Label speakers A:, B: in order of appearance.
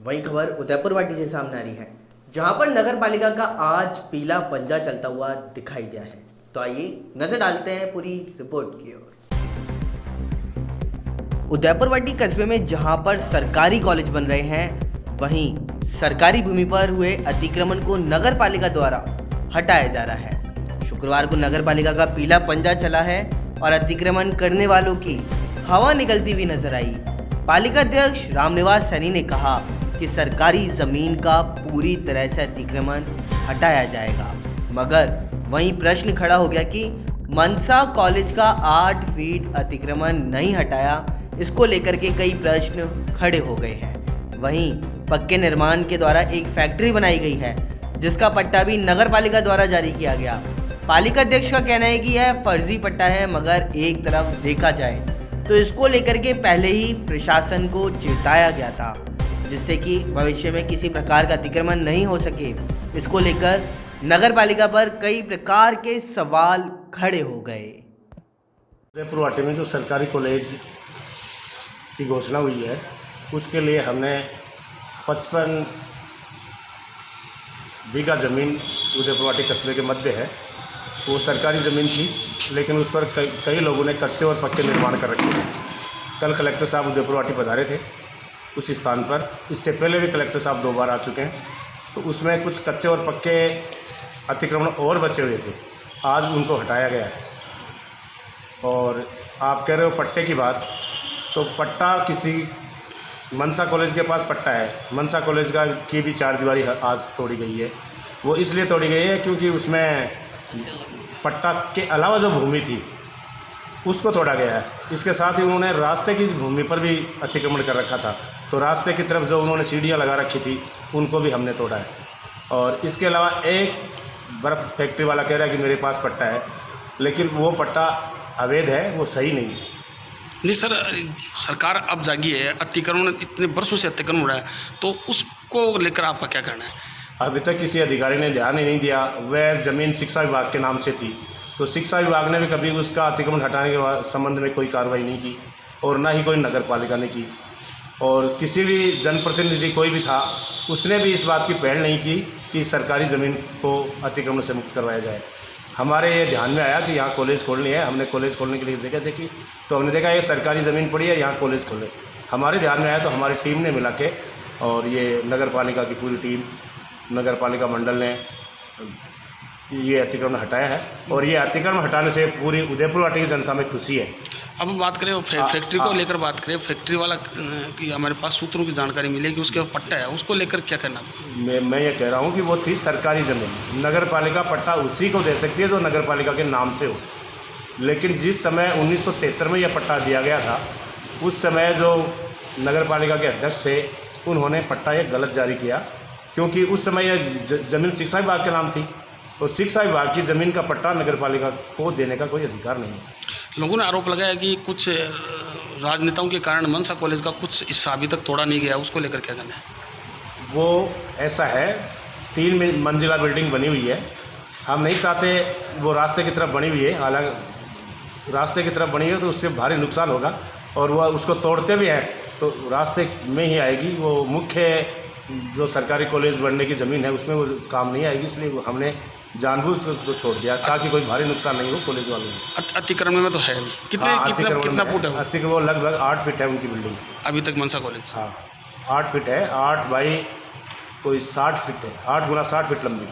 A: वही खबर उदयपुर वाटी से सामने आ रही है, जहां पर नगर पालिका का आज पीला पंजा चलता हुआ दिखाई दिया है। तो आइए नजर डालते हैं पूरी रिपोर्ट की ओर। उदयपुर वाटी कस्बे में जहां पर सरकारी कॉलेज बन रहे हैं, वहीं सरकारी भूमि पर हुए अतिक्रमण को नगर पालिका द्वारा हटाया जा रहा है। शुक्रवार को नगर पालिका का पीला पंजा चला है और अतिक्रमण करने वालों की हवा निकलती हुई नजर आई। पालिका अध्यक्ष रामनिवास सैनी ने कहा कि सरकारी जमीन का पूरी तरह से अतिक्रमण हटाया जाएगा, मगर वहीं प्रश्न खड़ा हो गया कि मनसा कॉलेज का 8 फीट अतिक्रमण नहीं हटाया, इसको लेकर के कई प्रश्न खड़े हो गए हैं। वहीं पक्के निर्माण के द्वारा एक फैक्ट्री बनाई गई है, जिसका पट्टा भी नगर पालिका द्वारा जारी किया गया। पालिका अध्यक्ष का कहना है कि यह फर्जी पट्टा है, मगर एक तरफ देखा जाए तो इसको लेकर के पहले ही प्रशासन को चेताया गया था, जिससे कि भविष्य में किसी प्रकार का अतिक्रमण नहीं हो सके। इसको लेकर नगर पालिका पर कई प्रकार के सवाल खड़े हो गए।
B: उदयपुर वाटी में जो सरकारी कॉलेज की घोषणा हुई है, उसके लिए हमने 55 बीघा ज़मीन उदयपुर वाटी कस्बे के मध्य है, वो सरकारी ज़मीन थी, लेकिन उस पर कई लोगों ने कच्चे और पक्के निर्माण कर रखे हैं। कल कलेक्टर साहब उदयपुर वाटी पधारे थे उस स्थान पर। इससे पहले भी कलेक्टर साहब 2 बार आ चुके हैं, तो उसमें कुछ कच्चे और पक्के अतिक्रमण और बचे हुए थे, आज उनको हटाया गया है। और आप कह रहे हो पट्टे की बात, तो पट्टा किसी मनसा कॉलेज के पास पट्टा है। मनसा कॉलेज की भी 4 दीवारी आज तोड़ी गई है। वो इसलिए तोड़ी गई है क्योंकि उसमें पट्टा के अलावा जो भूमि थी उसको तोड़ा गया है। इसके साथ ही उन्होंने रास्ते की भूमि पर भी अतिक्रमण कर रखा था, तो रास्ते की तरफ जो उन्होंने सीढ़ियाँ लगा रखी थी उनको भी हमने तोड़ा है। और इसके अलावा एक बर्फ़ फैक्ट्री वाला कह रहा है कि मेरे पास पट्टा है, लेकिन वो पट्टा अवैध है, वो सही नहीं है।
C: नहीं सर, सरकार अब जागी है, अतिक्रमण इतने वर्षों से अतिक्रमण हो रहा है, तो उसको लेकर आपका क्या कहना है?
B: अभी तक किसी अधिकारी ने ध्यान ही नहीं दिया। वह ज़मीन शिक्षा विभाग के नाम से थी, तो शिक्षा विभाग ने भी कभी उसका अतिक्रमण हटाने के संबंध में कोई कार्रवाई नहीं की, और ना ही कोई नगर पालिका ने की। और किसी भी जनप्रतिनिधि कोई भी था, उसने भी इस बात की पहल नहीं की कि सरकारी ज़मीन को अतिक्रमण से मुक्त करवाया जाए। हमारे ये ध्यान में आया कि यहाँ कॉलेज खोलनी है, हमने कॉलेज खोलने के लिए जगह देखी, तो हमने देखा ये सरकारी ज़मीन पड़ी है, यहाँ कॉलेज खोले। हमारे ध्यान में आया तो हमारी टीम ने मिला के, और ये नगर पालिका की पूरी टीम, नगर पालिका मंडल ने ये अतिक्रमण हटाया है। और ये अतिक्रमण हटाने से पूरी उदयपुर वाटी की जनता में खुशी है।
C: अब हम बात करें फैक्ट्री को लेकर बात करें, फैक्ट्री वाला की हमारे पास सूत्रों की जानकारी मिली कि उसके पट्टा है, उसको लेकर क्या करना?
B: मैं ये कह रहा हूँ कि वो थी सरकारी ज़मीन। नगर पालिका पट्टा उसी को दे सकती है जो नगर पालिका के नाम से हो, लेकिन जिस समय 1973 में यह पट्टा दिया गया था, उस समय जो नगर पालिका के अध्यक्ष थे, उन्होंने पट्टा ये गलत जारी किया, क्योंकि उस समय यह ज़मीन शिक्षा विभाग के नाम थी, और शिक्षा विभाग की ज़मीन का पट्टा नगर पालिका को देने का कोई अधिकार नहीं है।
C: लोगों ने आरोप लगाया कि कुछ राजनेताओं के कारण मनसा कॉलेज का कुछ हिस्सा अभी तक तोड़ा नहीं गया, उसको लेकर क्या कहना है?
B: वो ऐसा है, 3 मंजिला बिल्डिंग बनी हुई है, हम नहीं चाहते वो रास्ते की तरफ बनी हुई है। हालांकि रास्ते की तरफ बनी हुई है तो उससे भारी नुकसान होगा, और वह उसको तोड़ते भी हैं तो रास्ते में ही आएगी। वो मुख्य जो सरकारी कॉलेज बनने की ज़मीन है उसमें वो काम नहीं आएगी, इसलिए हमने जानबूझ कर उसको छोड़ दिया ताकि कोई भारी नुकसान नहीं हो कॉलेज वालों को।
C: अतिक्रमण में तो है कितना फुट है?
B: अतिक्रमण लगभग 8 फीट है उनकी बिल्डिंग
C: अभी तक मनसा कॉलेज।
B: हाँ, 8 फीट है, 8 बाई कोई 60 फीट है, 8 गुना 60 फीट लंबी।